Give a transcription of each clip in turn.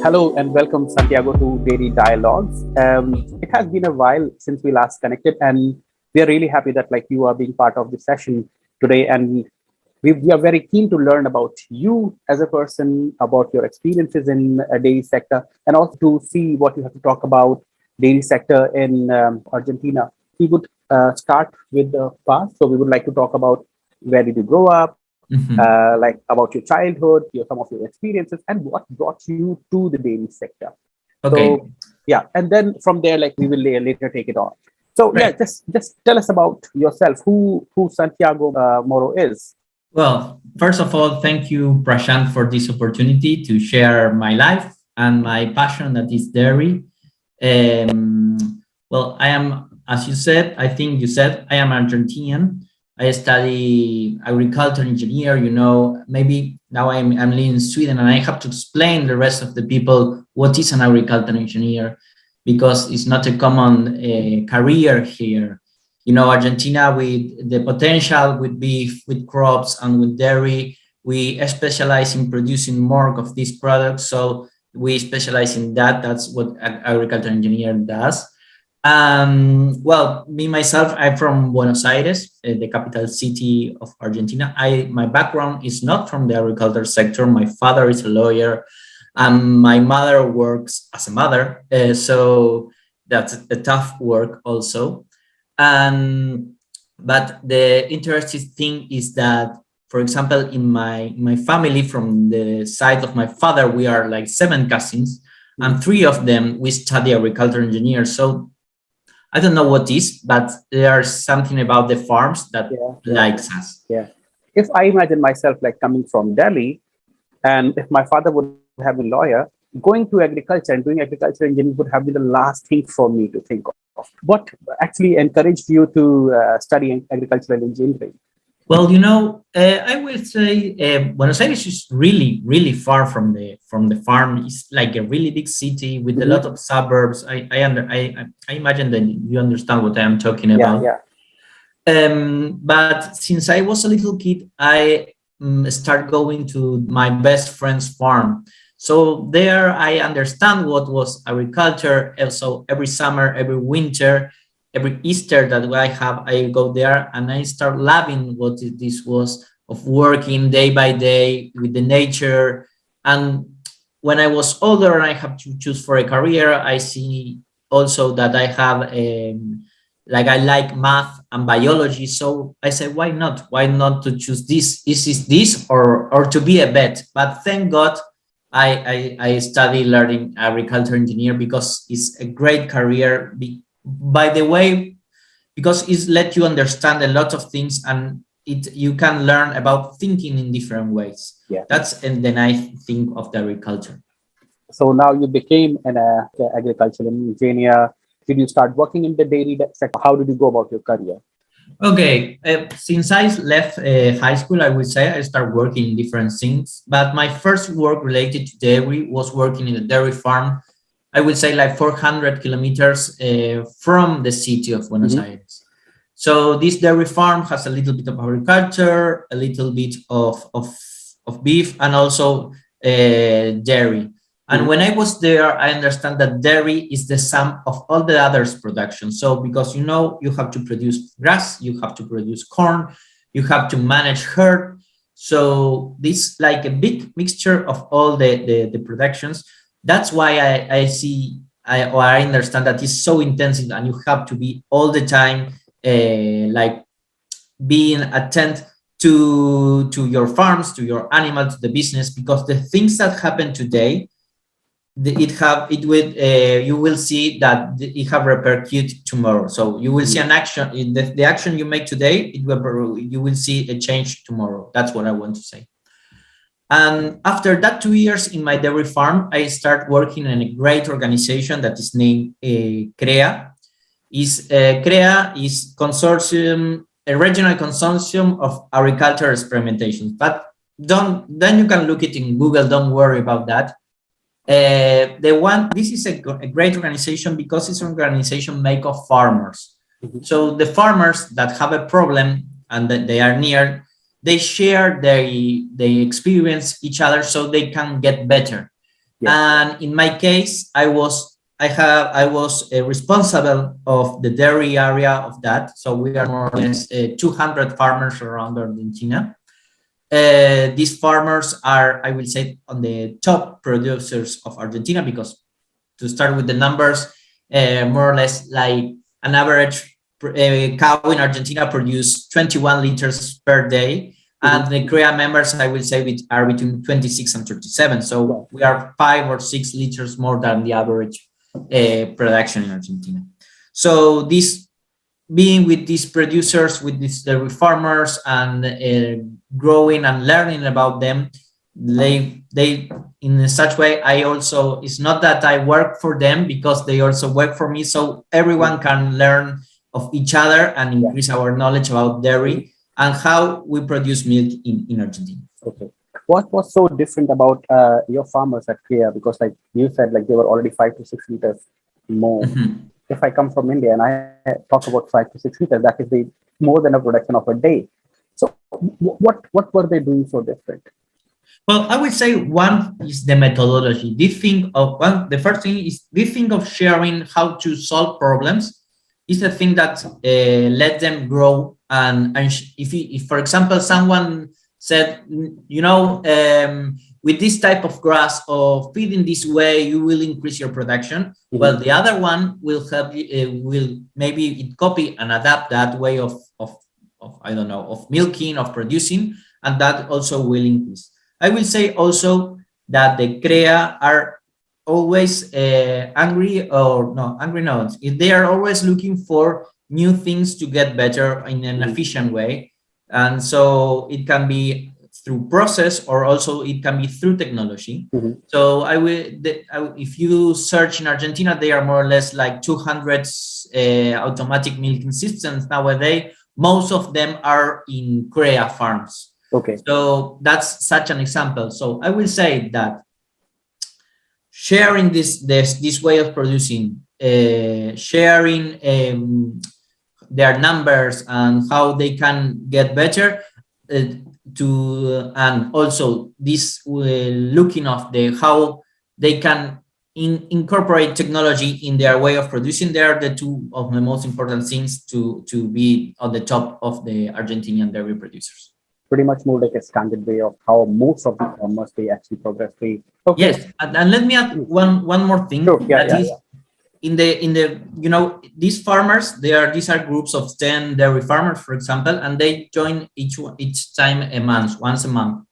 Hello and welcome, Santiago, to Dairy Dialogues. It has been a while since we last connected, and we are really happy that you are being part of the session today. And we are very keen to learn about you as a person, about your experiences in a dairy sector, and also to see what you have to talk about dairy sector in Argentina. We would start with the past, so we would like to talk about where did you grow up, Mhm. about your childhood, some of your experiences, and what brought you to the dairy sector. Okay, So yeah, and then from there, we will later take it on. So yeah, great. just tell us about yourself, who Santiago Moro is. Well, first of all, thank you, Prashant, for this opportunity to share my life and my passion that is dairy. Um, well, I am, as you said, I think you said, I am Argentinian. I study agriculture engineer. Maybe now I'm living in Sweden and I have to explain the rest of the people what is an agriculture engineer because it's not a common career here. Argentina with the potential with beef, with crops, and with dairy, we specialize in producing more of these products. So we specialize in that. That's what agriculture engineer does. Well, me myself, I'm from Buenos Aires, the capital city of Argentina. My background is not from the agriculture sector. My father is a lawyer, and my mother works as a mother. So that's a tough work also. And but the interesting thing is that, for example, in my family, from the side of my father, we are like seven cousins, Mhm. and three of them we study agriculture engineer. So I don't know what is, but there's something about the farms that Yeah, yeah, likes us. yeah. If I imagine myself coming from Delhi, and if my father would have been a lawyer, going to agriculture and doing agriculture engineering would have been the last thing for me to think of. What actually encouraged you to study agricultural engineering? Well, I will say Buenos Aires is really, really far from the farm. It's like a really big city with a lot Mhm. of suburbs. I imagine that you understand what I am talking Yeah, about. yeah. But since I was a little kid, I start going to my best friend's farm. So there I understand what was agriculture. Also, every summer, every winter, every Easter that I have, I go there and I start loving what this was of working day by day with the nature. And when I was older and I have to choose for a career, I see also that I have like I like math and biology. So I said, why not? Why not to choose this? Is this or to be a vet? But thank God I study learning agriculture engineer because it's a great career. By the way, because it's let you understand a lot of things and it you can learn about thinking in different ways. Yeah. That's and the nice thing of the agriculture. So now you became an agricultural engineer. Did you start working in the dairy sector? How did you go about your career? Okay, since I left high school, I would say I started working in different things. But my first work related to dairy was working in a dairy farm. I would say like 400 kilometers from the city of Buenos Hmm. Aires. So this dairy farm has a little bit of agriculture, a little bit of beef, and also dairy. And Hmm. when I was there, I understand that dairy is the sum of all the others production. So because you have to produce grass, you have to produce corn, you have to manage herd. So this like a big mixture of all the productions. That's why I see or I understand that it's so intensive and you have to be all the time like being attent to your farms, to your animal, to the business, because the things that happen today it will you will see that it have repercute tomorrow. So you will see an action in the action you make today, you will see a change tomorrow. That's what I want to say. And after that 2 years in my dairy farm, I start working in a great organization that is named CREA. CREA is consortium, a regional consortium of agricultural experimentations. But don't then you can look it in Google. Don't worry about that. This is a great organization because it's an organization made of farmers. Hmm. So the farmers that have a problem and that they are near, they share they experience each other so they can get better. And in my case, I was responsible of the dairy area of that. So we are more or less 200 farmers around Argentina. These farmers are, I will say, on the top producers of Argentina, because to start with the numbers, more or less like an average cow in Argentina produce 21 liters per day. And the CREA members, I will say, are between 26 and 37. So we are 5 or 6 liters more than the average production in Argentina. So this, being with these producers, with these dairy farmers, and growing and learning about them, they in such way, I also, it's not that I work for them, because they also work for me. So everyone can learn of each other and increase our knowledge about dairy and how we produce milk in Argentina. Okay. What was so different about your farmers at CREA? Because like you said, like they were already 5 to 6 liters more. If I come from India and I talk about 5 to 6 liters, that is more than a production of a day. So what were they doing so different? Well, I would say one is the methodology. The first thing is this thing of sharing how to solve problems is the thing that let them grow. And if for example, someone said, with this type of grass or feeding this way, you will increase your production. Well, the other one will help you, will maybe copy and adapt that way of I don't know, of milking, of producing, and that also will increase. I will say also that the CREA are always angry, or no, angry no. They are always looking for new things to get better in an efficient way. And so it can be through process, or also it can be through technology. So if you search in Argentina, they are more or less like 200 automatic milking systems nowadays. Most of them are in CREA farms. Okay. So that's such an example. So I will say that sharing this way of producing, sharing their numbers and how they can get better, and also this looking of how they can incorporate technology in their way of producing. They are the two of the most important things to be on the top of the Argentinian dairy producers. Pretty much more like a standard way of how most of the farmers they actually progress. Okay. Yes, and let me add one more thing. Sure. In the these farmers, these are groups of 10 dairy farmers, for example, and they join each time once a month.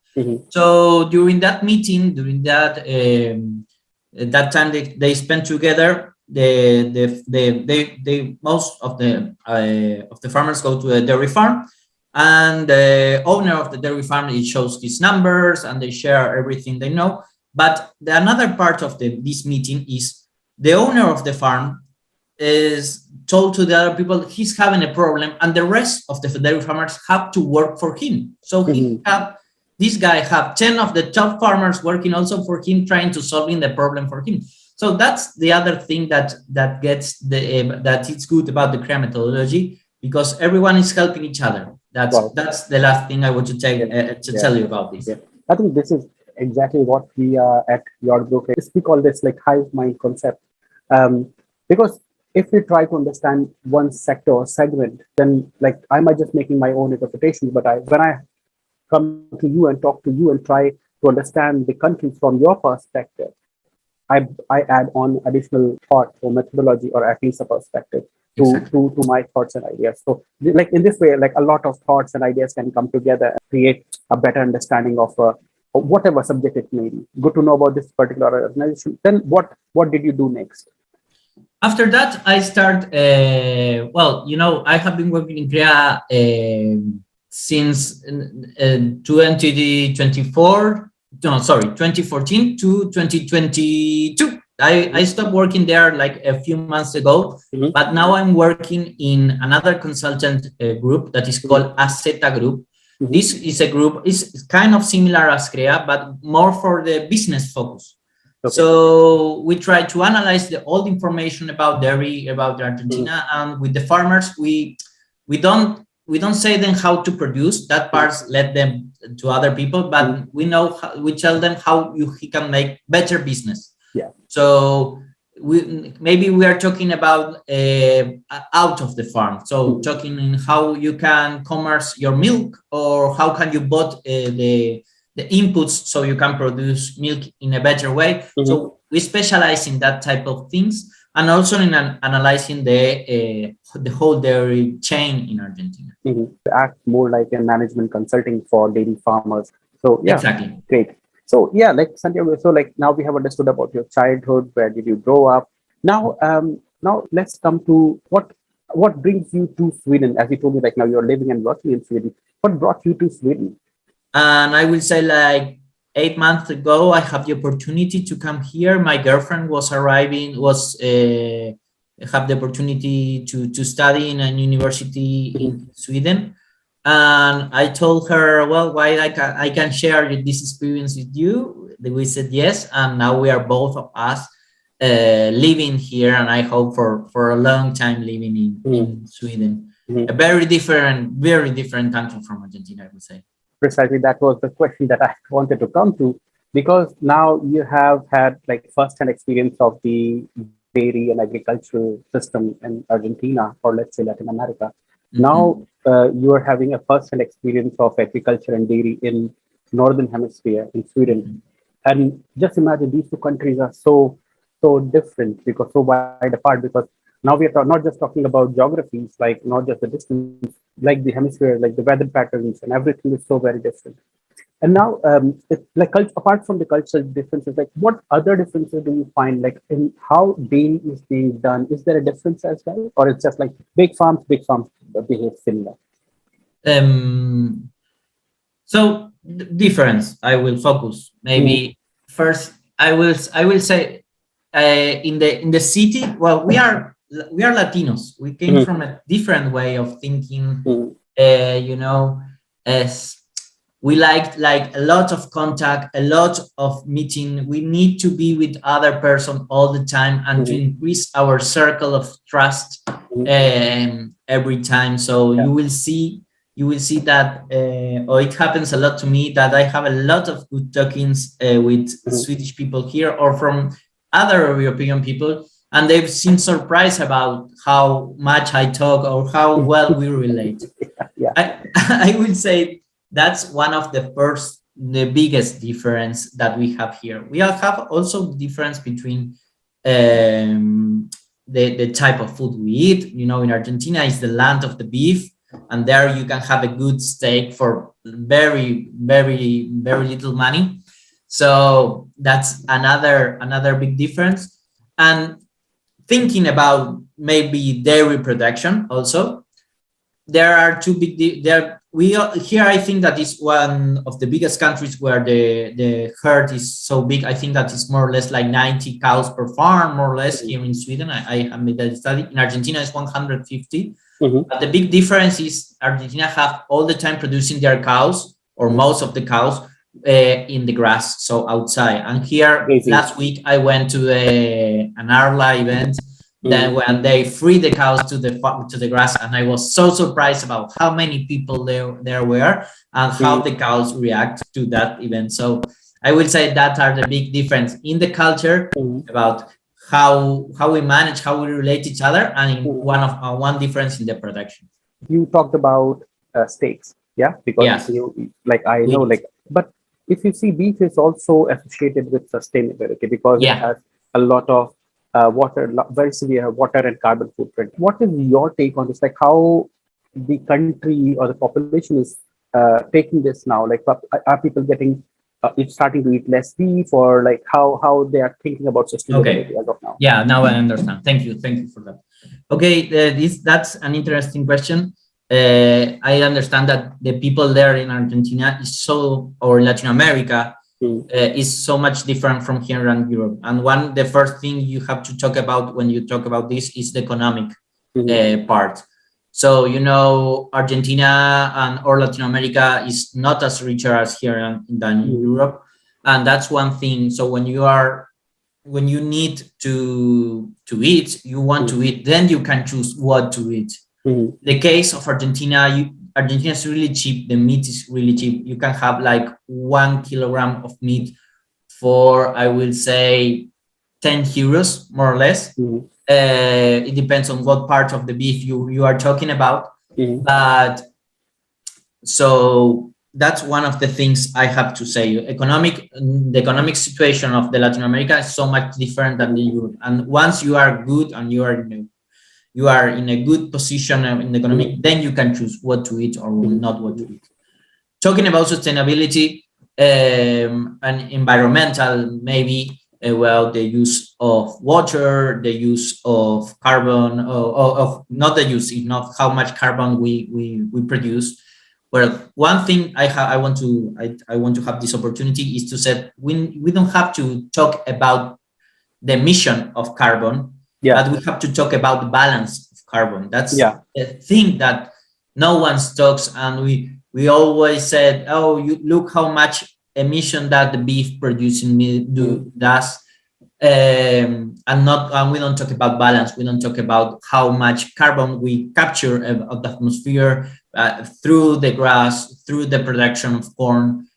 So during that meeting, during that time they spend together, most of the farmers go to a dairy farm, and the owner of the dairy farm, it shows his numbers and they share everything they know. But another part of this meeting is the owner of the farm is told to the other people he's having a problem, and the rest of the dairy farmers have to work for him. So this guy have 10 of the top farmers working also for him, trying to solving the problem for him. So that's the other thing that it's good about the CREA methodology, because everyone is helping each other. That's the last thing I want to tell you about this. I think this is exactly what we are at your group. We call this like hive mind concept. Because if we try to understand one sector or segment, then like I might just making my own interpretation, but when I come to you and talk to you and try to understand the country from your perspective, I add on additional thought or methodology, or at least a perspective to my thoughts and ideas. So like in this way, like a lot of thoughts and ideas can come together and create a better understanding of whatever subject it may be. Good to know about this particular organization. Then what did you do next? After that, I start, I have been working in CREA since 2014 to 2022. I stopped working there like a few months ago, but now I'm working in another consultant group that is called AZETA Group. This is a group, it's kind of similar as CREA, but more for the business focus. So we try to analyze all the information about dairy, about Argentina, and with the farmers, we don't say them how to produce. That part let them to other people, but we know we tell them how he can make better business. Yeah. So maybe we are talking about out of the farm. So talking in how you can commerce your milk, or how can you bought the inputs so you can produce milk in a better way. So we specialize in that type of things, and also in analyzing the whole dairy chain in Argentina. Act more like a management consulting for dairy farmers. So yeah, exactly. Great. So yeah, like Santiago, so like now we have understood about your childhood, where did you grow up? Now, now let's come to what brings you to Sweden. As you told me, like now you're living and working in Sweden. What brought you to Sweden? And I will say, like 8 months ago, I have the opportunity to come here. My girlfriend was have the opportunity to study in a university in Sweden. And I told her, well, why I can share this experience with you. We said yes, and now we are both of us living here, and I hope for a long time living in Sweden. A very different country from Argentina, I would say. Precisely, that was the question that I wanted to come to, because now you have had like first-hand experience of the dairy and agricultural system in Argentina, or let's say Latin America. Now you are having a first-hand experience of agriculture and dairy in Northern Hemisphere in Sweden. And just imagine, these two countries are so different, because so wide apart, because now we are not just talking about geographies, like not just the distance, like the hemisphere, like the weather patterns and everything is so very different. And now, like apart from the cultural differences, like what other differences do you find, like in how dairy is being done? Is there a difference as well, or it's just like big farms behave similar? So difference. I will focus. Maybe first, I will say in the city. Well, we are Latinos. We came from a different way of thinking. As we like a lot of contact, a lot of meeting. We need to be with other person all the time, and to increase our circle of trust every time. So you will see that, or it happens a lot to me, that I have a lot of good talkings with Swedish people here, or from other European people, and they've seen surprise about how much I talk or how well we relate. I will say that's one of the biggest difference that we have here. We have also difference between the type of food we eat. In Argentina is the land of the beef, and there you can have a good steak for very, very, very little money. So that's another big difference. And thinking about maybe dairy production also, there are two big here I think that is one of the biggest countries where the herd is so big. I think that is more or less like 90 cows per farm, more or less. Here in Sweden, I have made that study. In Argentina is 150. But the big difference is Argentina have all the time producing their cows, or most of the cows, in the grass, so outside. And here last week I went to an Arla event. Then when they free the cows to the grass, and I was so surprised about how many people there were, and how the cows react to that event. So I will say that are the big difference in the culture, about how we manage, how we relate each other, and one difference in the production. You talked about steaks, because I know, but if you see, beef is also associated with sustainability, because it has a lot of water, very severe water and carbon footprint. What is your take on this? Like how the country or the population is taking this now? Like, are people getting starting to eat less beef, or like how they are thinking about sustainability as of now? Yeah, now I understand. Thank you for that. Okay, that's an interesting question. I understand that the people there in Argentina or Latin America is so much different from here in Europe. And the first thing you have to talk about when you talk about this is the economic part. So, Argentina or Latin America is not as richer as here than in Europe. And that's one thing. So when you need to eat, you want to eat, then you can choose what to eat. The case of Argentina, Argentina is really cheap. The meat is really cheap. You can have like 1 kilogram of meat for, I will say, 10 euros, more or less. It depends on what part of the beef you are talking about. But so that's one of the things I have to say. The economic situation of the Latin America is so much different than the Europe. And once you are good and you are in a good position in the economic, then you can choose what to eat or not what to eat. Talking about sustainability and environmental, maybe, well, the use of water, the use of carbon, of not the use, not how much carbon we produce. Well, one thing I want to have this opportunity is to say we don't have to talk about the emission of carbon, but we have to talk about the balance of carbon. That's the thing that no one talks, and we always said, oh, you look how much emission that the beef producing does, and we don't talk about balance. We don't talk about how much carbon we capture of the atmosphere through the grass, through the production of corn.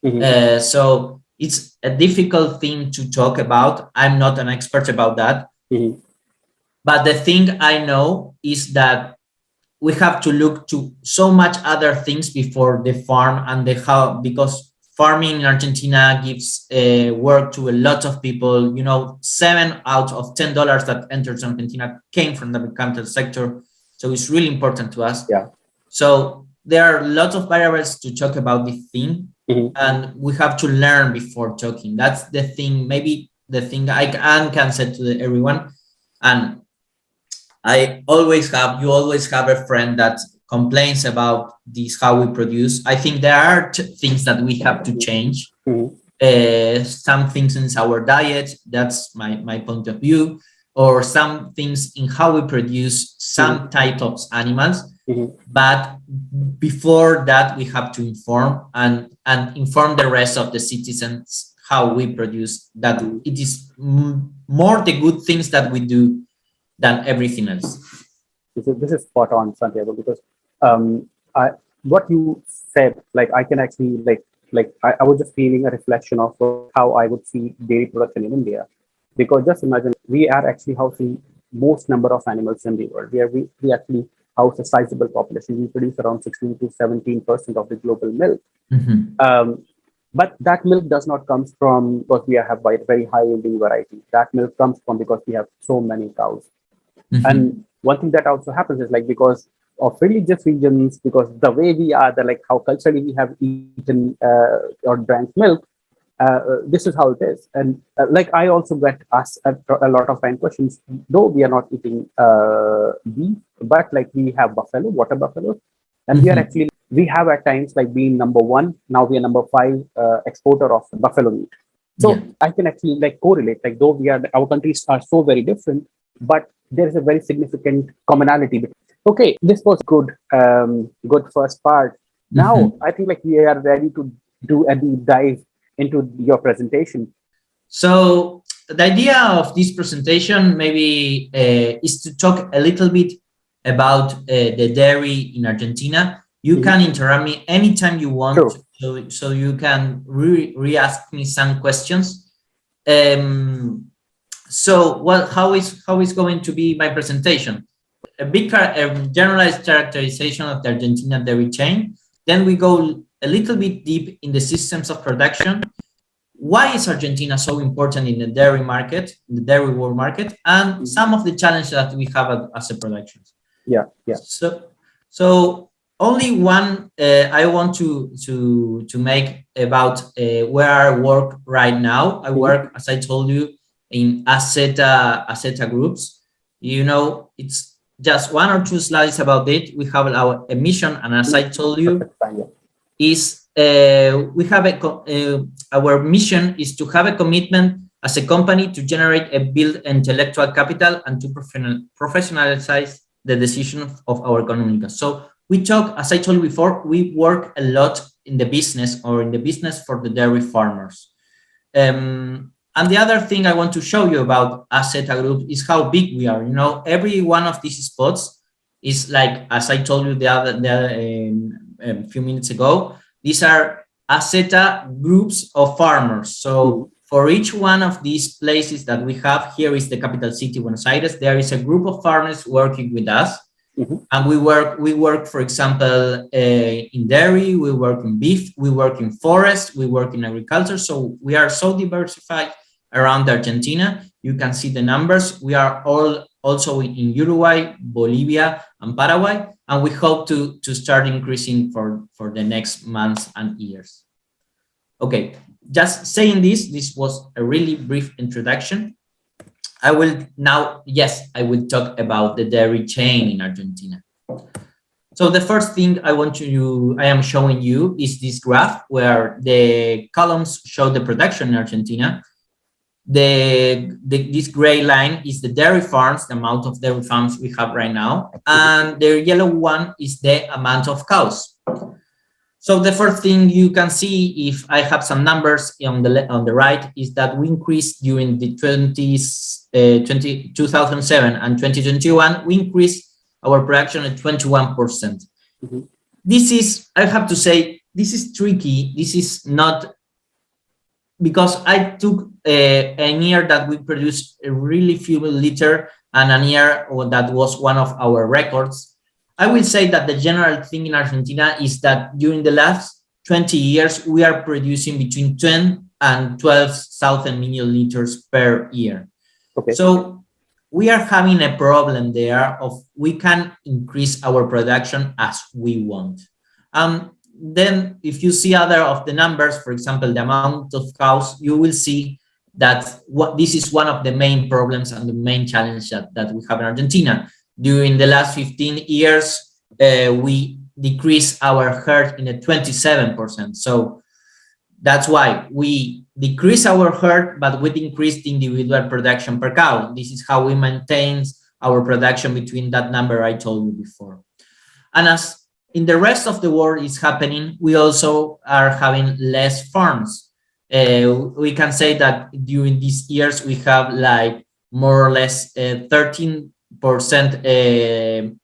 So it's a difficult thing to talk about. I'm not an expert about that. But the thing I know is that we have to look to so much other things before the farm and because farming in Argentina gives work to a lot of people. 7 out of $10 that enters Argentina came from the agricultural sector. So it's really important to us. So there are lots of variables to talk about this thing, and we have to learn before talking. That's the thing, maybe the thing I can say to everyone. And you always have a friend that complains about this, how we produce. I think there are things that we have to change. Some things in our diet, that's my point of view, or some things in how we produce some type of animals. But before that, we have to inform and inform the rest of the citizens how we produce, that it is more the good things that we do than everything else. This is spot on, Santiago, because what you said, like I can actually I was just feeling a reflection of how I would see dairy production in India, because just imagine we are actually housing most number of animals in the world. We actually house a sizable population. We produce around 16 to 17% of the global milk. But that milk does not come from because we have very high yielding variety. That milk comes from because we have so many cows. And one thing that also happens is because of religious reasons, because the way we are, how culturally we have eaten or drank milk, this is how it is. And I also get asked a lot of time questions, though we are not eating beef, but we have buffalo, water buffalo, and we have at times being number 1. Now we are number 5 exporter of buffalo meat. So I can actually correlate, though our countries are so very different, but there is a very significant commonality. Okay, this was good first part. Now I think we are ready to do a deep dive into your presentation. So the idea of this presentation maybe is to talk a little bit about the dairy in Argentina. You can interrupt me anytime you want, so you can re-ask me some questions. So how is going to be my presentation? A generalized characterization of the Argentinian dairy chain. Then we go a little bit deep in the systems of production. Why is Argentina so important in the dairy market, the dairy world market, and some of the challenges that we have as a production. So only one I want to make about where I work right now. I work, as I told you, in Aseta groups. It's just 1 or 2 slides about it. We have our emission, and as I told you, we have our mission is to have a commitment as a company to generate and build intellectual capital and to professionalize the decision of our economic. So we talk, as I told you before, we work a lot in the business for the dairy farmers. And the other thing I want to show you about Aseta Group is how big we are. Every one of these spots is as I told you a few minutes ago, these are ACETA groups of farmers. So for each one of these places that we have, here is the capital city, Buenos Aires, there is a group of farmers working with us. And we work, for example, in dairy, we work in beef, we work in forest, we work in agriculture. So we are so diversified around Argentina. You can see the numbers. We are all also in Uruguay, Bolivia, and Paraguay, and we hope to start increasing for the next months and years. Okay, just saying this was a really brief introduction. I will now, yes, I will talk about the dairy chain in Argentina. So the first thing I am showing you is this graph where the columns show the production in Argentina. This gray line is the dairy farms, the amount of dairy farms we have right now, and the yellow one is the amount of cows. So the first thing you can see, if I have some numbers on the right, is that we increased during the 2007 and 2021, we increased our production at 21%. This is, I have to say, this is tricky. This is not, because I took a year that we produced a really few liter and a year that was one of our records. I will say that the general thing in Argentina is that during the last 20 years, we are producing between 10 and 12,000 milliliters per year. Okay. So we are having a problem there of we can increase our production as we want. Then if you see other of the numbers, for example, the amount of cows, you will see that this is one of the main problems and the main challenge that we have in Argentina. During the last 15 years, we decreased our herd in a 27%. So that's why we decrease our herd, but we increase the individual production per cow. This is how we maintain our production between that number I told you before. And as in the rest of the world is happening, we also are having less farms. We can say that during these years, we have like more or less 13%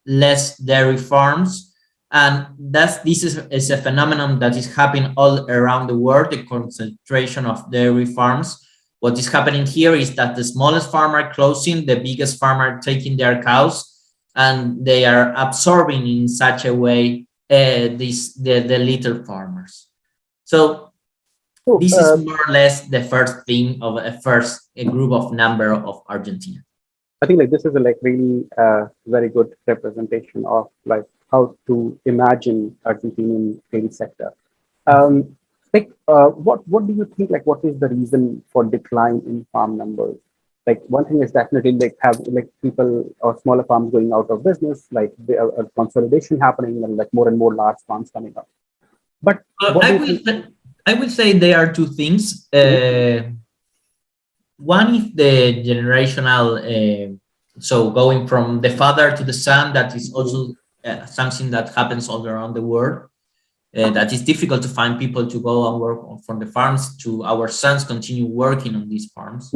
less dairy farms, and this is a phenomenon that is happening all around the world, the concentration of dairy farms. What is happening here is that the smallest farm are closing, the biggest farm are taking their cows, and they are absorbing in such a way the little farmers. So this is more or less the first thing of a group of number of Argentina. I think like this is a like really very good representation of like how to imagine Argentinian dairy sector. What do you think, like what is the reason for decline in farm numbers? Like one thing is definitely like have like people or smaller farms going out of business, like there a consolidation happening and like more and more large farms coming up. But I will say there are two things. One is the generational, so going from the father to the son, that is also something that happens all around the world. That is difficult to find people to go and work from the farms to our sons continue working on these farms.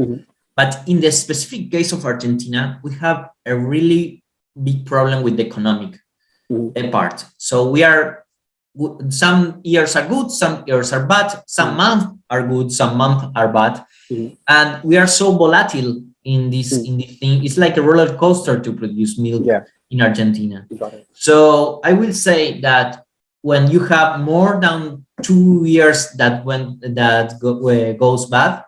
But in the specific case of Argentina, we have a really big problem with the economic part. So we are, some years are good, some years are bad, some months are good, some months are bad. And we are so volatile in this thing. It's like a roller coaster to produce milk in Argentina. So I will say that when you have more than 2 years that goes bad,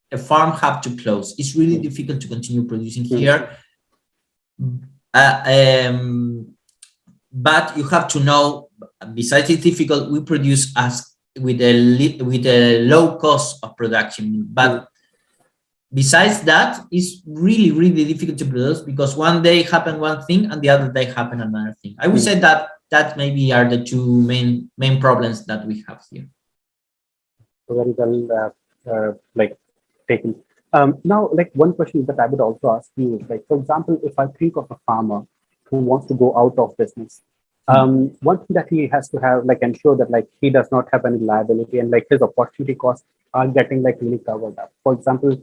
a farm have to close. It's really difficult to continue producing here. But you have to know, besides it's difficult, we produce with a low cost of production. But besides that, it's really, really difficult to produce because one day happen one thing and the other day happen another thing. I would say that maybe are the two main problems that we have here. Very well, like taken. Now, like one question that I would also ask you is like, for example, if I think of a farmer who wants to go out of business, one thing that he has to have, like, ensure that like he does not have any liability and like his opportunity costs are getting like really covered up. For example,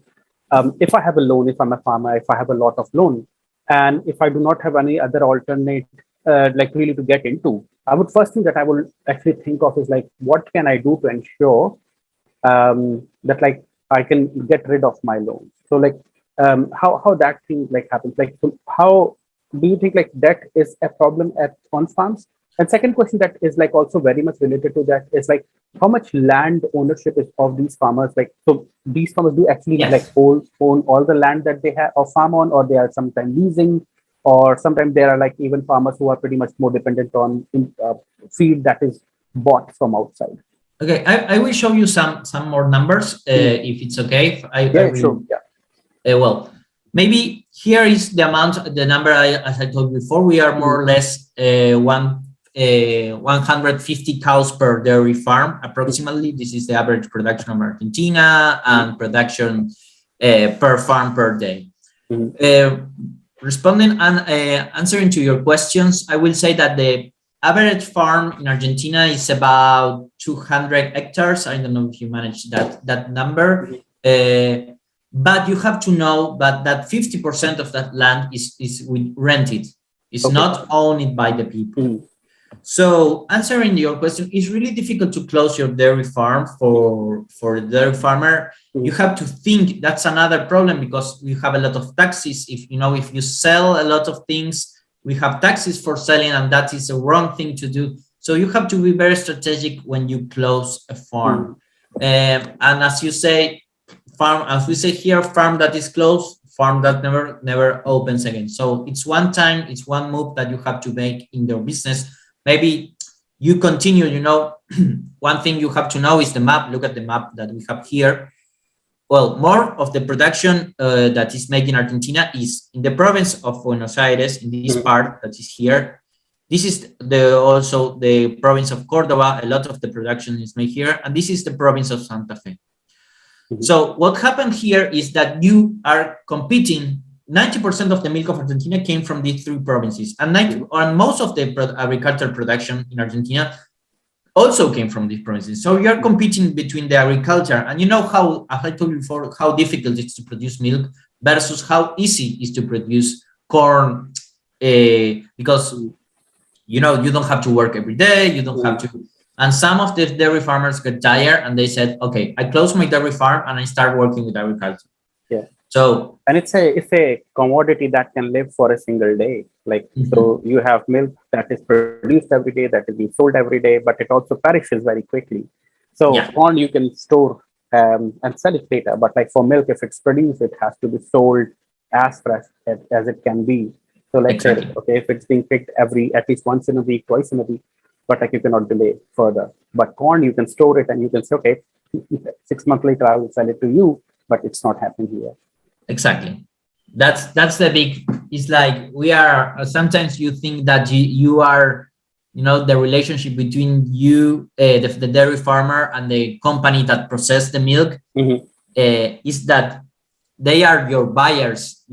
if I have a loan, if I'm a farmer, if I have a lot of loan, and if I do not have any other alternate like really to get into, I would first thing that I will actually think of is like, what can I do to ensure that like I can get rid of my loans? So like how that thing like happens? Like so how do you think like debt is a problem at on farms? And second question that is like also very much related to that is like how much land ownership is of these farmers? Like so these farmers do actually like Yes. own all the land that they have or farm on, or they are sometimes leasing, or sometimes there are like even farmers who are pretty much more dependent on feed that is bought from outside. Okay, I will show you some more numbers Mm. if it's okay. I Yeah, will. sure. Yeah. Well, maybe here is the amount, the number as I told you before. We are more Mm. or less 150 cows per dairy farm, approximately. This is the average production of Argentina and production per farm per day. Mm. Responding and answering to your questions, I will say that the average farm in Argentina is about 200 hectares. I don't know if you manage that number. But you have to know that 50% of that land is rented. It's Okay. not owned by the people. Mm. So answering your question, it's really difficult to close your dairy farm for the dairy farmer. Mm. You have to think. That's another problem because we have a lot of taxes. If you sell a lot of things, we have taxes for selling, and that is a wrong thing to do. So you have to be very strategic when you close a farm. And as you say, farm, as we say here, farm that is closed, farm that never opens again. So it's one time, it's one move that you have to make in your business. Maybe you continue, one thing you have to know is the map. Look at the map that we have here. Well, more of the production that is made in Argentina is in the province of Buenos Aires, in this part that is here. This is also the province of Cordoba. A lot of the production is made here. And this is the province of Santa Fe. So what happened here is that you are competing. 90% of the milk of Argentina came from these three provinces, and most of the agricultural production in Argentina also came from these provinces. So you're competing between the agriculture, and how, as I told you before, how difficult it is to produce milk versus how easy it is to produce corn, because you don't have to work every day, you don't have to. And some of the dairy farmers got tired and they said, okay, I close my dairy farm and I start working with agriculture. Yeah. So, and it's a commodity that can live for a single day. Like, so you have milk that is produced every day, that is being sold every day, but it also perishes very quickly. So corn you can store and sell it later. But like for milk, if it's produced, it has to be sold as fresh as it can be. So let's say, okay, if it's being picked at least once in a week, twice in a week, but like you cannot delay further. But corn, you can store it and you can say, okay, 6 months later, I will sell it to you, but it's not happening here. Exactly. That's the big, it's like we are, sometimes you think that you are, the relationship between you, the dairy farmer and the company that process the milk is that they are your buyers.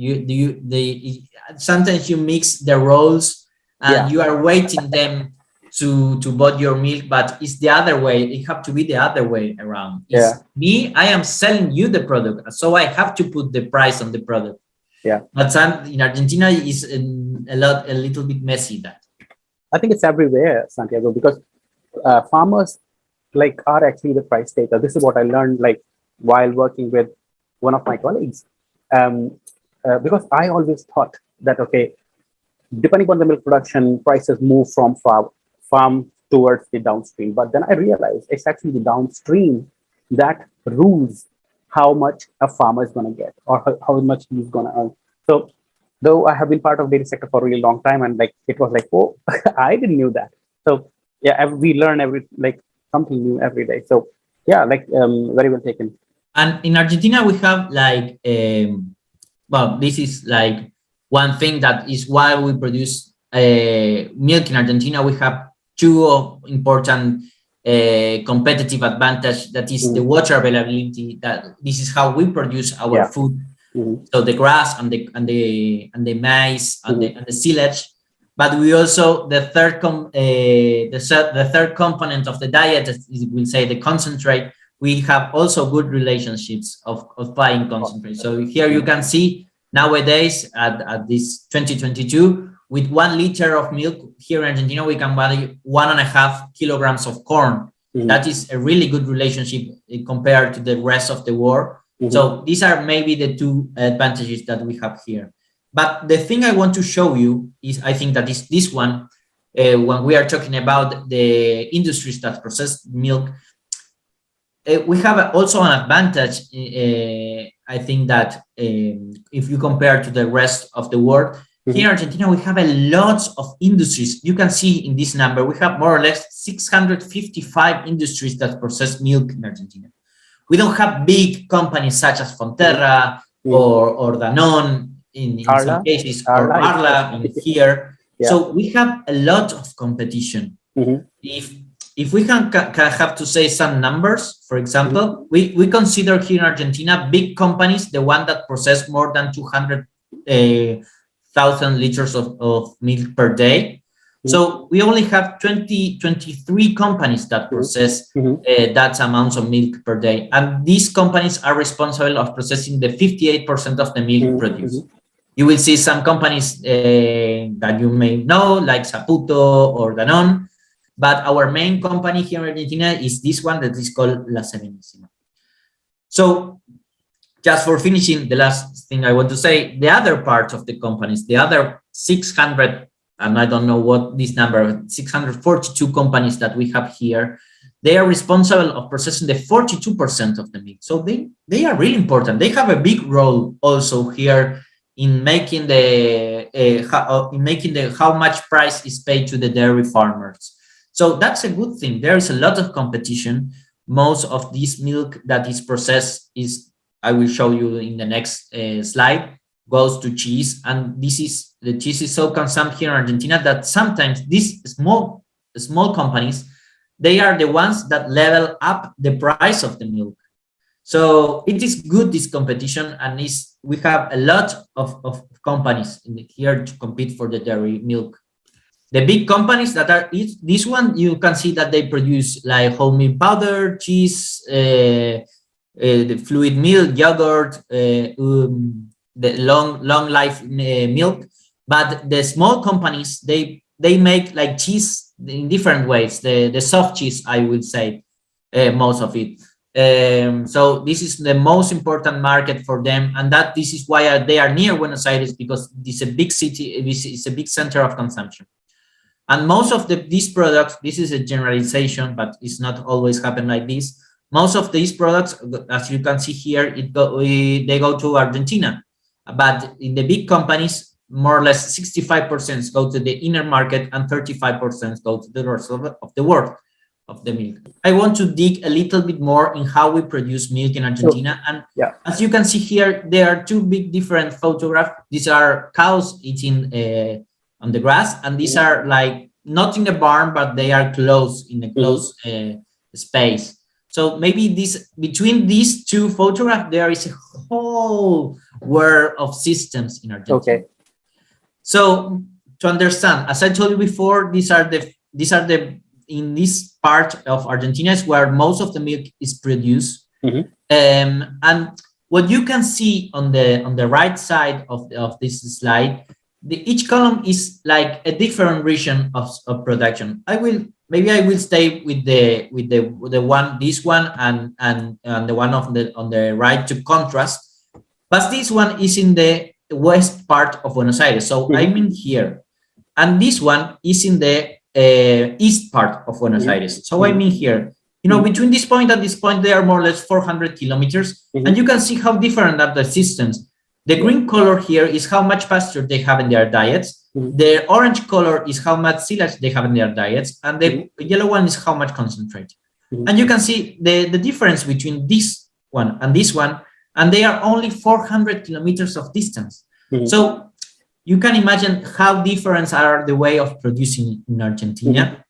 Sometimes you mix the roles and you are waiting them to buy your milk, but it's the other way. It have to be the other way around. Me, I am selling you the product, so I have to put the price on the product. But in Argentina is a little bit messy. That I think it's everywhere, Santiago, because farmers are actually the price taker. This is what I learned while working with one of my colleagues, because I always thought that okay, depending on the milk production, prices move from farm towards the downstream. But then I realized it's actually the downstream that rules how much a farmer is going to get or how much he's going to earn. So though I have been part of dairy sector for a really long time, and it was oh, I didn't knew that. So we learn something new every day. So very well taken. And in Argentina, we have this is one thing that is why we produce milk in Argentina. We have two important competitive advantage. That is the water availability. That this is how we produce our food. So the grass and the maize and the silage. But we also the third component of the diet is we'll say the concentrate. We have also good relationships of buying concentrate. So here you can see nowadays at this 2022, with 1 liter of milk here in Argentina, we can buy 1.5 kilograms of corn. That is a really good relationship compared to the rest of the world. So these are maybe the two advantages that we have here. But the thing I want to show you is, I think that is this one, when we are talking about the industries that process milk, we have also an advantage. I think that if you compare to the rest of the world, here in Argentina, we have a lot of industries. You can see in this number, we have more or less 655 industries that process milk in Argentina. We don't have big companies such as Fonterra or Danone in some cases, or Arla in here. So we have a lot of competition. If we can have to say some numbers, for example, we consider here in Argentina big companies, the one that process more than 200,000 liters of milk per day. So we only have 23 companies that process that amount of milk per day. And these companies are responsible of processing the 58% of the milk produced. You will see some companies that you may know, like Saputo or Danone. But our main company here in Argentina is this one that is called La Serenísima. So just for finishing, the last thing I want to say, the other part of the companies, the other 600, and I don't know what this number, 642 companies that we have here, they are responsible of processing the 42% of the milk. So they are really important. They have a big role also here in making how much price is paid to the dairy farmers. So that's a good thing. There is a lot of competition. Most of this milk that is processed is, I will show you in the next slide, goes to cheese. And the cheese is so consumed here in Argentina that sometimes these small companies, they are the ones that level up the price of the milk. So it is good, this competition, and we have a lot of companies here to compete for the dairy milk. The big companies that are this one, you can see that they produce like whole milk powder, cheese, the fluid milk, yogurt, the long life milk. But the small companies, they make like cheese in different ways. The soft cheese, I would say, most of it. So this is the most important market for them, and this is why they are near Buenos Aires, because it's a big city, it's a big center of consumption. And most of these products, this is a generalization, but it's not always happen like this. Most of these products, as you can see here, they go to Argentina. But in the big companies, more or less 65% go to the inner market and 35% go to the rest of the world of the milk. I want to dig a little bit more in how we produce milk in Argentina. And as you can see here, there are two big different photographs. These are cows eating on the grass, and these are like not in a barn, but they are close in a closed space. So maybe between these two photographs, there is a whole world of systems in Argentina. Okay. So to understand, as I told you before, these are the in this part of Argentina is where most of the milk is produced. And what you can see on the right side of this slide, each column is like a different region of production. I will stay with the one, this one, and the one on the right to contrast. But this one is in the west part of Buenos Aires, so I'm in here, and this one is in the east part of Buenos Aires, so I'm in here. You know, between this point and this point, they are more or less 400 kilometers, and you can see how different are the systems. The green color here is how much pasture they have in their diets. The orange color is how much silage they have in their diets, and the yellow one is how much concentrate. And you can see the difference between this one, and they are only 400 kilometers of distance. So you can imagine how different are the way of producing in Argentina.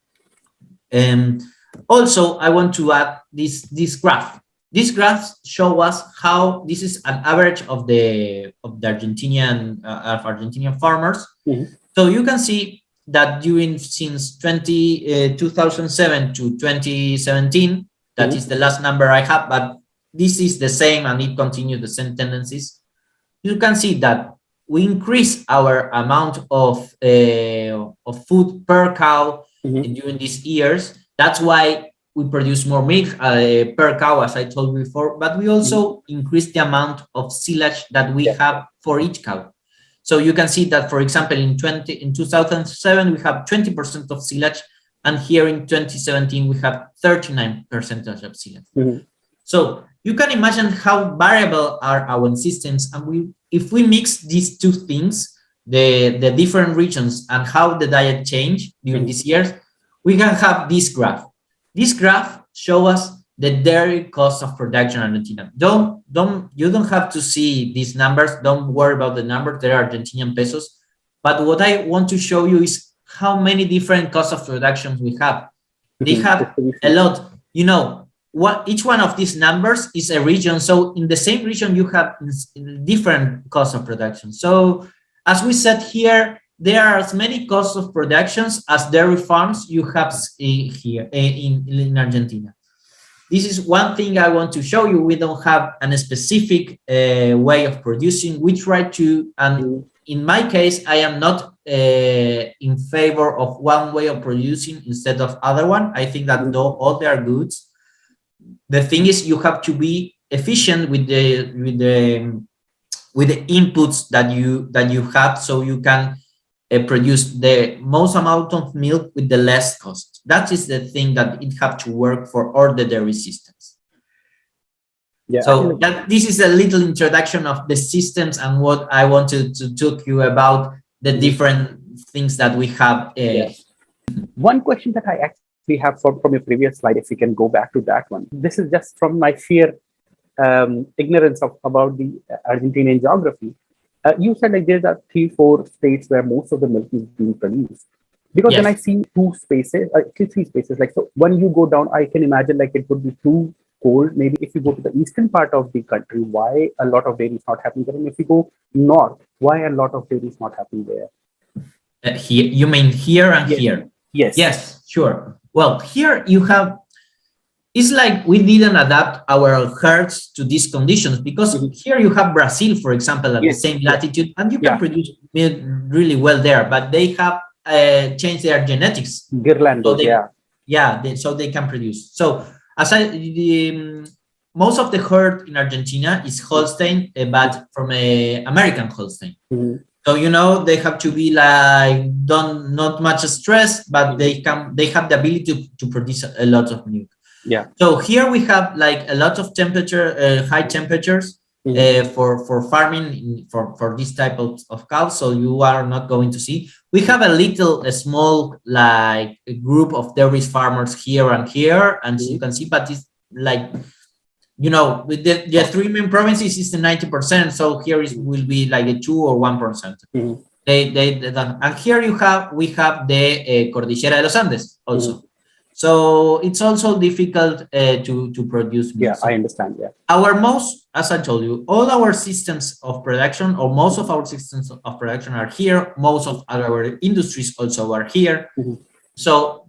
Also, I want to add this graph. These graphs show us how this is an average of the Argentinian farmers. So you can see that since 2007 to 2017, that is the last number I have, but this is the same and it continues the same tendencies. You can see that we increase our amount of food per cow during these years. That's why we produce more milk per cow, as I told you before, but we also increase the amount of silage that we have for each cow. So you can see that, for example, in 2007, we have 20% of silage, and here in 2017, we have 39% of silage. So you can imagine how variable are our systems, and if we mix these two things, the different regions and how the diet changed during these years, we can have this graph. This graph shows us the dairy cost of production in Argentina. You don't have to see these numbers. Don't worry about the numbers. They are Argentinian pesos. But what I want to show you is how many different costs of production we have. They have a lot. You know, each one of these numbers is a region. So in the same region, you have different costs of production. So as we said here, there are as many costs of productions as dairy farms you have here in Argentina. This is one thing I want to show you. We don't have a specific way of producing. We try to, and in my case, I am not in favor of one way of producing instead of other one. I think that all they are good. The thing is, you have to be efficient with the inputs that you have, so you can produce the most amount of milk with the less cost. That is the thing that it have to work for all the dairy systems. Yeah. So this is a little introduction of the systems and what I wanted to talk you about the different things that we have. One question that I actually have from your previous slide, if we can go back to that one. This is just from my sheer ignorance about the Argentinian geography. You said like there are 3-4 states where most of the milk is being produced. Because when I see three spaces, like, so when you go down, I can imagine like it would be too cold. Maybe if you go to the eastern part of the country, why a lot of dairy is not happening there? And if you go north, why a lot of dairy is not happening there? Here, you mean here and here? Yes. Yes, sure. Well, here you have, it's like we didn't adapt our herds to these conditions, because here you have Brazil, for example, at the same latitude, and you can produce milk really well there, but they have changed their genetics. So they can produce. So as most of the herd in Argentina is Holstein, but from American Holstein. So, you know, they have to be like, not much stress, but they have the ability to produce a lot of milk. Yeah. So here we have like a lot of high temperatures for farming for this type of cows. So you are not going to see. We have a small like a group of dairy farmers here and here, and you can see, but it's like, you know, with the three main provinces is the 90%. So here will be like a 2 or 1%. And here we have the Cordillera de los Andes also. So it's also difficult to produce milk. Yeah, I understand. Yeah. As I told you, all our systems of production, or most of our systems of production, are here. Most of our industries also are here. So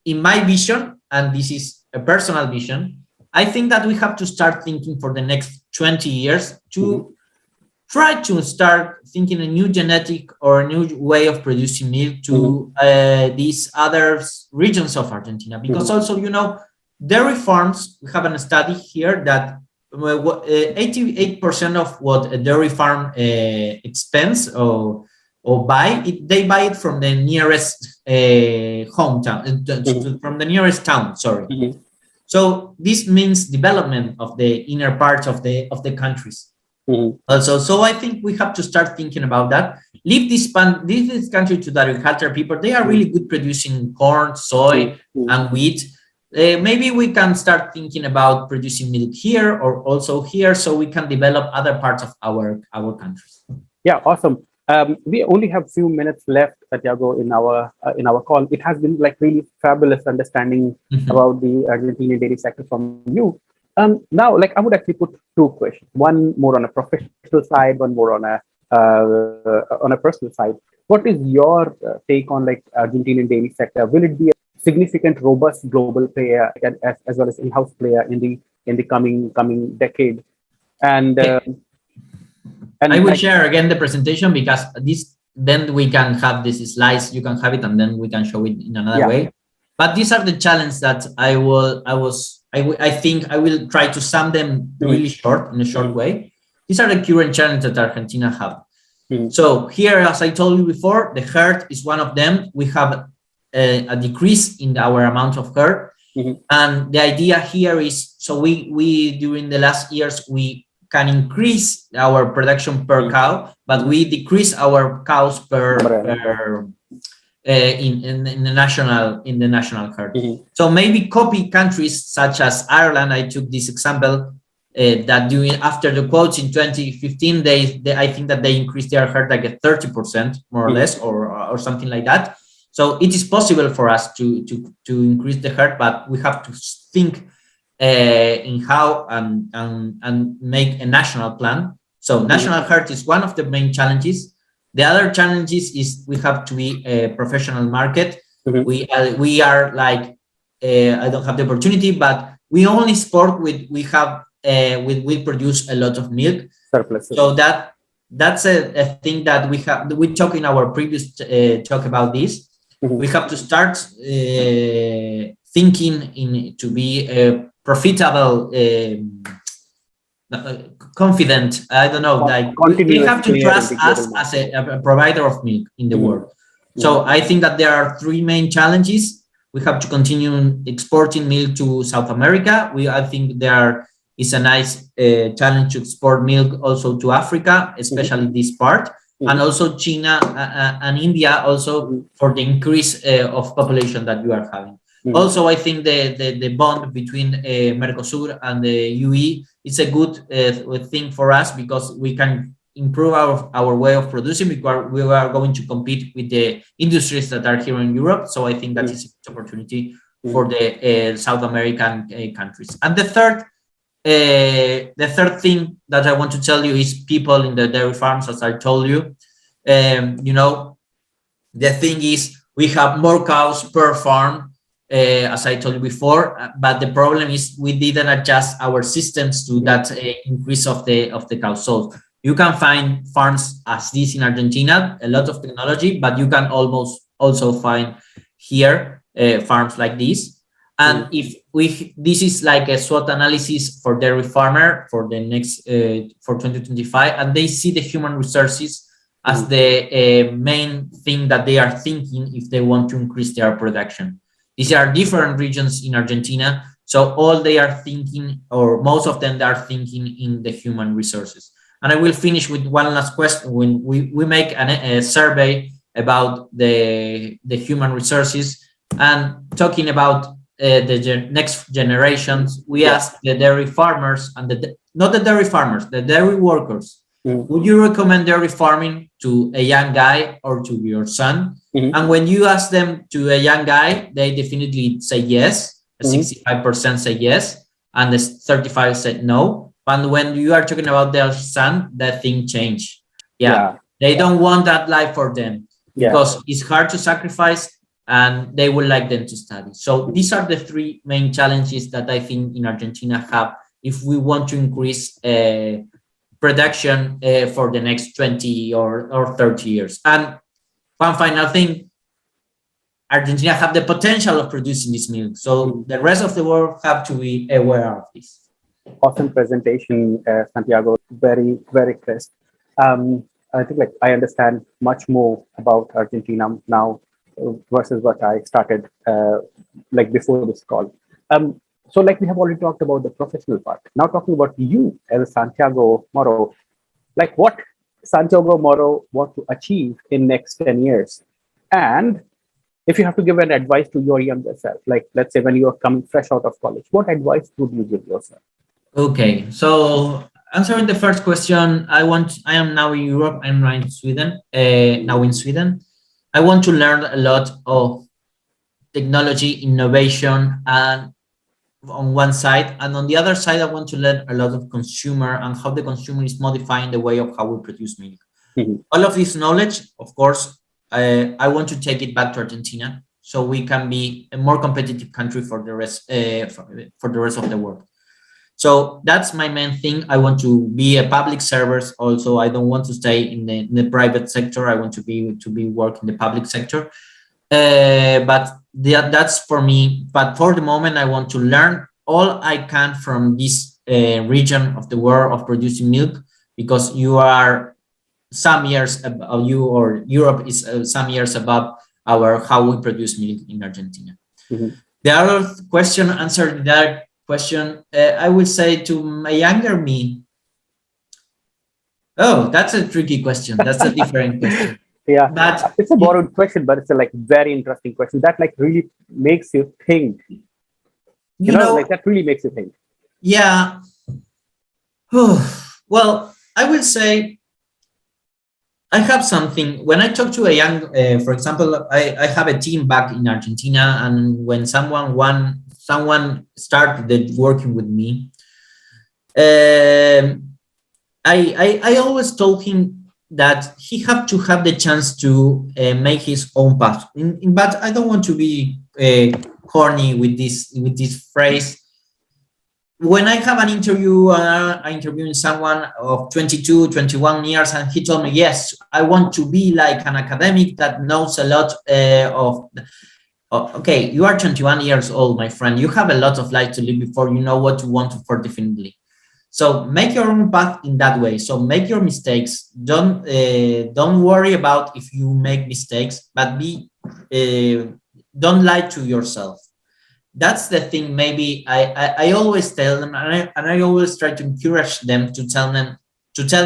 in my vision, and this is a personal vision, I think that we have to start thinking for the next 20 years to try to start thinking a new genetic or a new way of producing milk to these other regions of Argentina. Because also, you know, dairy farms, we have a study here that 88% of what a dairy farm expends or buy, they buy it from the nearest hometown, from the nearest town, sorry. So this means development of the inner parts of the countries. Also, so I think we have to start thinking about that. Leave this country to the agriculture people. They are really good producing corn, soy, and wheat. Maybe we can start thinking about producing milk here or also here, so we can develop other parts of our countries. Yeah, awesome. We only have few minutes left, Santiago, in our call. It has been like really fabulous understanding about the Argentinian dairy sector from you. Now, like, I would actually put two questions. One more on a professional side, one more on a personal side. What is your take on like Argentinian dairy sector? Will it be a significant, robust global player as well as in-house player in the coming decade? And And I will share again the presentation because then we can have this slides. You can have it, and then we can show it in another way. But these are the challenges that I think I will try to sum them really short in a short way. These are the current challenges that Argentina have. So here, as I told you before, the herd is one of them. We have a decrease in our amount of herd. And the idea here is, so we during the last years, we can increase our production per cow, but we decrease our cows in the national herd. So maybe copy countries such as Ireland. I took this example that after the quotes in 2015, I think that they increased their herd like a 30% more or less, or something like that. So it is possible for us to increase the herd, but we have to think in how and make a national plan. So national herd is one of the main challenges. The other challenges is we have to be a professional market. We are like I don't have the opportunity, but we only sport we produce a lot of milk surplus. So that's a thing that we talked in our previous talk about this. We have to start thinking to be a profitable, confident. I don't know. Like they have to trust us as a provider of milk in the world. So I think that there are three main challenges. We have to continue exporting milk to South America. I think there is a nice challenge to export milk also to Africa, especially this part, and also China and India also for the increase of population that you are having. Also, I think the bond between Mercosur and the UE is a good thing for us because we can improve our way of producing because we are going to compete with the industries that are here in Europe. So I think that is an opportunity for the South American countries. And the third thing that I want to tell you is people in the dairy farms, as I told you. The thing is we have more cows per farm, as I told you before, but the problem is we didn't adjust our systems to that increase of the cows. So you can find farms as this in Argentina, a lot of technology, but you can almost also find here farms like this. And this is like a SWOT analysis for dairy farmer for the next for 2025, and they see the human resources as the main thing that they are thinking if they want to increase their production. These are different regions in Argentina, so all they are thinking, or most of them, are thinking in the human resources. And I will finish with one last question. When we make a survey about the human resources and talking about the next generations, we ask the dairy farmers and not the dairy farmers, the dairy workers. Would you recommend dairy farming to a young guy or to your son? And when you ask them to a young guy, they definitely say yes. 65% say yes, and the 35% said no. And when you are talking about their son, that thing change. They don't want that life for them because it's hard to sacrifice, and they would like them to study. So these are the three main challenges that I think in Argentina have if we want to increase production for the next 20 or 30 years. And one final thing, Argentina have the potential of producing this milk. So the rest of the world have to be aware of this. Awesome presentation, Santiago. Very, very crisp. I think I understand much more about Argentina now versus what I started before this call. So we have already talked about the professional part. Now talking about you as Santiago Moro, what Santiago Moro want to achieve in next 10 years. And if you have to give an advice to your younger self, let's say when you are coming fresh out of college, what advice would you give yourself? Okay, so answering the first question, I am now in Europe. I'm now in Sweden. I want to learn a lot of technology, innovation, and on one side, and on the other side, I want to learn a lot of consumer and how the consumer is modifying the way of how we produce milk. All of this knowledge, of course, I want to take it back to Argentina so we can be a more competitive country for the rest of the world. So that's my main thing. I want to be a public service. Also, I don't want to stay in the private sector. I want to be work in the public sector. But that's for me. But for the moment, I want to learn all I can from this region of the world of producing milk, because you are some years above you, or Europe is some years above our how we produce milk in Argentina. Mhm. The other question, answer that question, I would say to my younger me. Oh, that's a tricky question. That's a different question. Yeah, But it's a borrowed question, but it's a like very interesting question that like really makes you think. You know, like that really makes you think. yeah. Well, I will say I have something. When I talk to a young, for example, I have a team back in Argentina, and when someone started working with me, I always told him that he had to have the chance to make his own path. But I don't want to be corny with this phrase. When I have an interview, I'm interviewing someone of 22, 21 years, and he told me, yes, I want to be like an academic that knows a lot okay, you are 21 years old, my friend. You have a lot of life to live before you know what you want to for definitely. So make your own path in that way. So make your mistakes. Don't worry about if you make mistakes, but don't lie to yourself. That's the thing. Maybe I always tell them, and I always try to encourage them to tell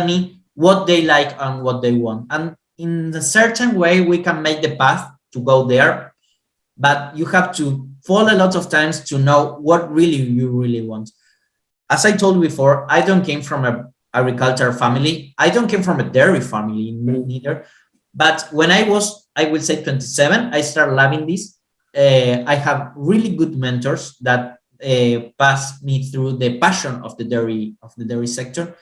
me what they like and what they want. And in a certain way, we can make the path to go there, but you have to fall a lot of times to know what really you really want. As I told you before, I don't came from a agricultural family. I don't came from a dairy family neither. But when I was, I would say 27, I started loving this. I have really good mentors that passed me through the passion of the dairy sector,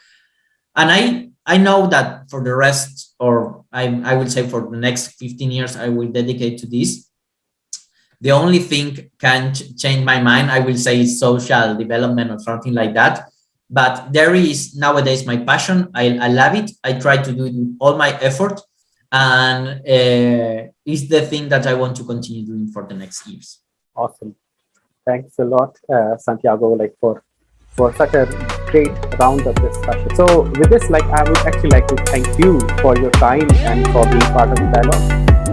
and I know that for the rest, or I will say for the next 15 years, I will dedicate to this. The only thing can change my mind, I will say, is social development or something like that. But dairy is nowadays my passion. I love it. I try to do it with all my effort, and is the thing that I want to continue doing for the next years. Awesome. Thanks a lot, Santiago, like for such a great round of discussion. So with this, like I would actually like to thank you for your time and for being part of the dialogue.